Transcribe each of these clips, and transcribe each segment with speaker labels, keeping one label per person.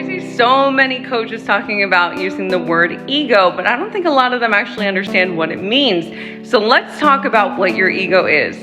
Speaker 1: I see so many coaches talking about using the word ego, but I don't think a lot of them actually understand what it means. So let's talk about what your ego is.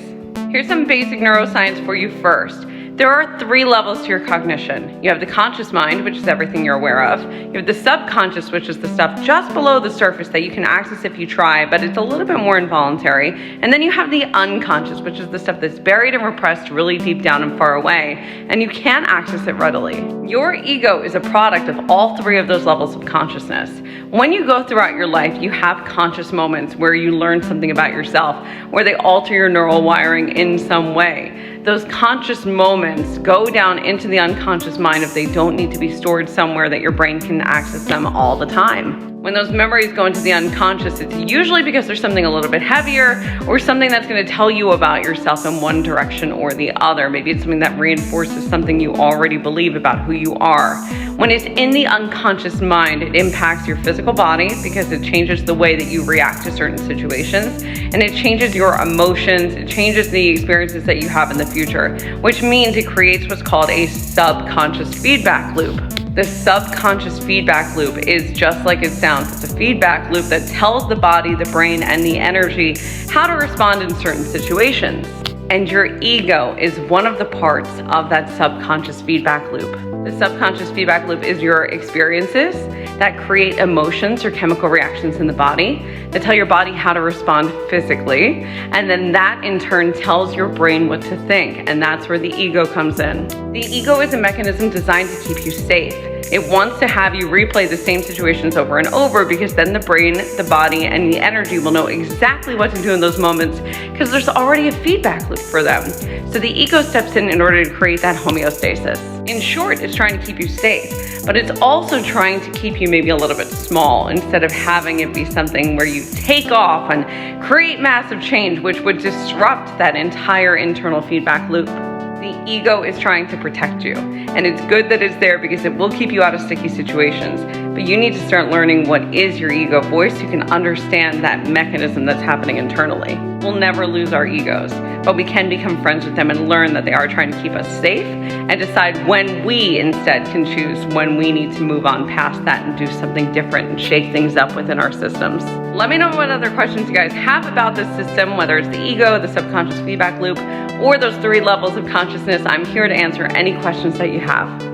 Speaker 1: Here's some basic neuroscience for you first. There are 3 levels to your cognition. You have the conscious mind, which is everything you're aware of. You have the subconscious, which is the stuff just below the surface that you can access if you try, but it's a little bit more involuntary. And then you have the unconscious, which is the stuff that's buried and repressed really deep down and far away, and you can't access it readily. Your ego is a product of all 3 of those levels of consciousness. When you go throughout your life, you have conscious moments where you learn something about yourself, where they alter your neural wiring in some way. Those conscious moments go down into the unconscious mind if they don't need to be stored somewhere that your brain can access them all the time. When those memories go into the unconscious, it's usually because there's something a little bit heavier or something that's going to tell you about yourself in one direction or the other. Maybe it's something that reinforces something you already believe about who you are. When it's in the unconscious mind, it impacts your physical body because it changes the way that you react to certain situations, and it changes your emotions, it changes the experiences that you have in the future, which means it creates what's called a subconscious feedback loop. The subconscious feedback loop is just like it sounds. It's a feedback loop that tells the body, the brain, and the energy how to respond in certain situations. And your ego is one of the parts of that subconscious feedback loop. The subconscious feedback loop is your experiences that create emotions or chemical reactions in the body that tell your body how to respond physically. And then that in turn tells your brain what to think. And that's where the ego comes in. The ego is a mechanism designed to keep you safe. It wants to have you replay the same situations over and over because then the brain, the body, and the energy will know exactly what to do in those moments because there's already a feedback loop for them. So the ego steps in order to create that homeostasis. In short, it's trying to keep you safe, but it's also trying to keep you maybe a little bit small instead of having it be something where you take off and create massive change, which would disrupt that entire internal feedback loop. The ego is trying to protect you, and it's good that it's there because it will keep you out of sticky situations, but you need to start learning what is your ego voice so you can understand that mechanism that's happening internally. We'll never lose our egos, but we can become friends with them and learn that they are trying to keep us safe and decide when we instead can choose when we need to move on past that and do something different and shake things up within our systems. Let me know what other questions you guys have about this system, whether it's the ego, the subconscious feedback loop, or those 3 levels of consciousness. I'm here to answer any questions that you have.